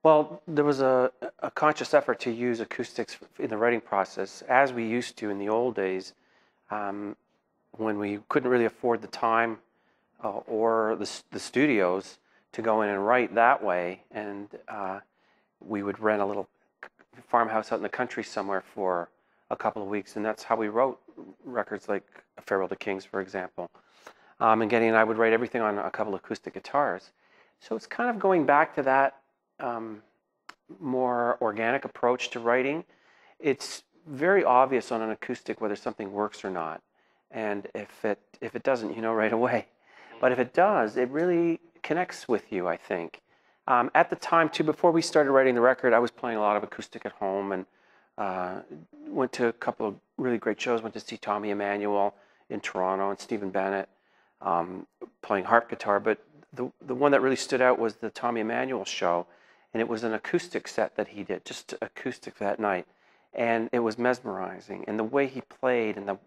Well, there was a conscious effort to use acoustics in the writing process, as we used to in the old days, um, when we couldn't really afford the time or the studios to go in and write that way. And we would rent a little farmhouse out in the country somewhere for a couple of weeks, and that's how we wrote records like Farewell to Kings, for example. And Getty and I would write everything on a couple of acoustic guitars. So it's kind of going back to that um, more organic approach to writing. It's very obvious on an acoustic whether something works or not, and if it doesn't, you know right away. But if it does, it really connects with you, I think. At the time, too, before we started writing the record, I was playing a lot of acoustic at home and uh, went to a couple of really great shows. Went to see Tommy Emmanuel in Toronto and Stephen Bennett playing harp guitar. But the one that really stood out was the Tommy Emmanuel show, and it was an acoustic set that he did, just acoustic that night, and it was mesmerizing. And the way he played and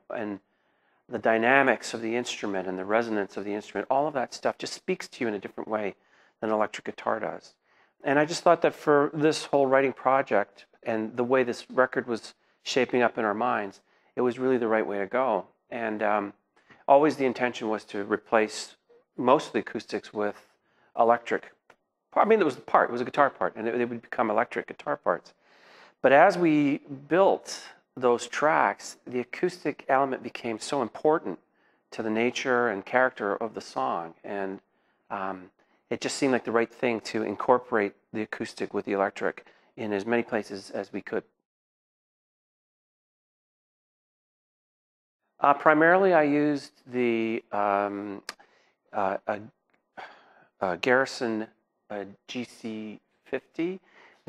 the dynamics of the instrument and the resonance of the instrument, all of that stuff just speaks to you in a different way than electric guitar does. And I just thought that for this whole writing project and the way this record was shaping up in our minds, it was really the right way to go. And always the intention was to replace most of the acoustics with electric. I mean, it was it was a guitar part, and it would become electric guitar parts. But as we built those tracks, the acoustic element became so important to the nature and character of the song, and it just seemed like the right thing to incorporate the acoustic with the electric in as many places as we could. Primarily, I used the a Garrison GC50.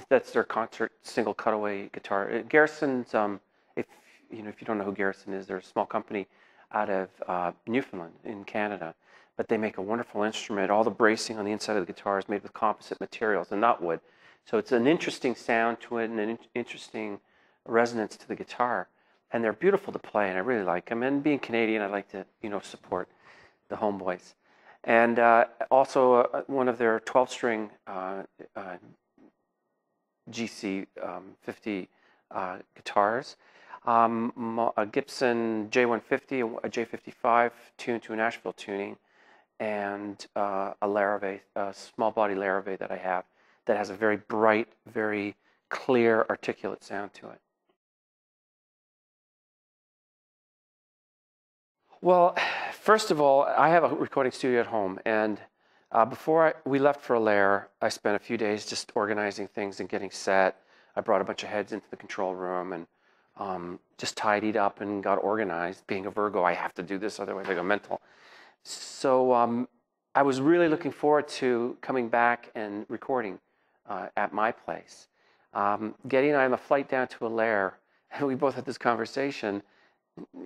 That's their concert single cutaway guitar. Garrison's, if you don't know who Garrison is, they're a small company out of Newfoundland in Canada, but they make a wonderful instrument. All the bracing on the inside of the guitar is made with composite materials and not wood. So it's an interesting sound to it and an interesting resonance to the guitar. And they're beautiful to play, and I really like them. And being Canadian, I like to, support the homeboys. And also one of their 12-string GC 50 guitars, a Gibson J150, a J55 tuned to a Nashville tuning, and a Larrivee, a small body Larrivee that I have that has a very bright, very clear, articulate sound to it. Well, first of all, I have a recording studio at home, and before we left for Allaire, I spent a few days just organizing things and getting set. I brought a bunch of heads into the control room and just tidied up and got organized. Being a Virgo, I have to do this, otherwise I go mental. So I was really looking forward to coming back and recording at my place. Getty and I on the flight down to Allaire, and we both had this conversation.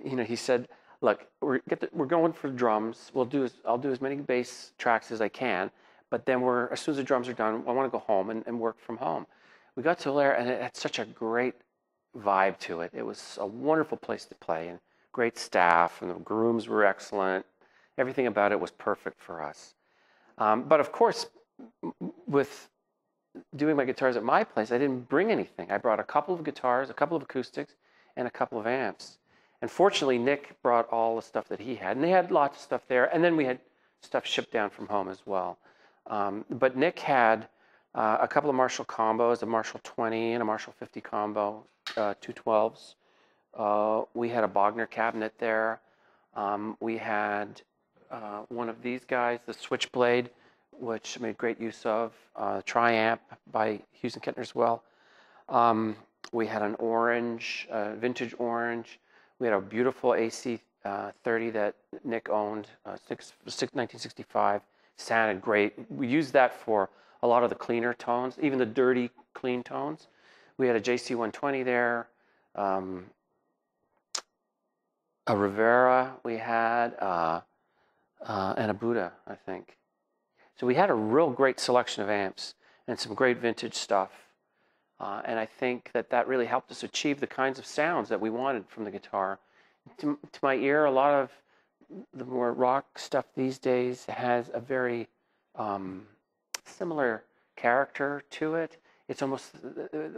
He said, "Look, we're going for drums. I'll do as many bass tracks as I can, but then as soon as the drums are done, I want to go home and work from home." We got to Allaire, and it had such a great vibe to it. It was a wonderful place to play, and great staff, and the grooms were excellent. Everything about it was perfect for us. But of course, with doing my guitars at my place, I didn't bring anything. I brought a couple of guitars, a couple of acoustics, and a couple of amps. And fortunately, Nick brought all the stuff that he had. And they had lots of stuff there. And then we had stuff shipped down from home as well. But Nick had a couple of Marshall combos, a Marshall 20 and a Marshall 50 combo, 212s. We had a Bogner cabinet there. We had one of these guys, the Switchblade, which I made great use of, Triamp by Hughes and Kettner as well. We had an orange, vintage orange. We had a beautiful AC 30 that Nick owned, 1965. Sounded great. We used that for a lot of the cleaner tones, even the dirty, clean tones. We had a JC 120 there, a Rivera we had, and a Buddha, I think. So we had a real great selection of amps and some great vintage stuff. And I think that really helped us achieve the kinds of sounds that we wanted from the guitar. To my ear, a lot of the more rock stuff these days has a very similar character to it. it's almost,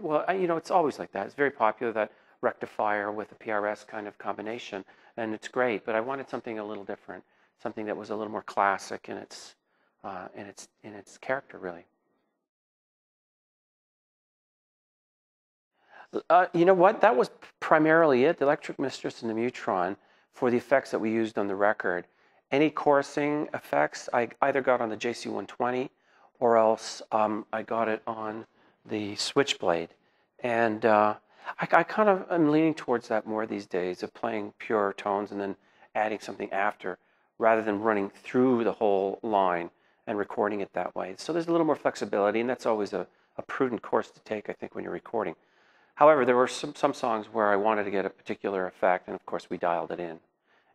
well, it's always like that. It's very popular, that rectifier with a PRS kind of combination, and it's great. But I wanted something a little different, something that was a little more classic in its character, really. You know what? That was primarily it. The Electric Mistress and the Mutron for the effects that we used on the record. Any chorusing effects I either got on the JC120 or else I got it on the Switchblade. And I kind of am leaning towards that more these days, of playing pure tones and then adding something after, rather than running through the whole line and recording it that way. So there's a little more flexibility, and that's always a prudent course to take, I think, when you're recording. However, there were some songs where I wanted to get a particular effect, and of course we dialed it in.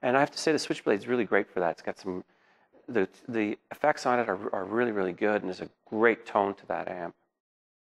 And I have to say the Switchblade is really great for that. It's got the effects on it are really, really good, and there's a great tone to that amp.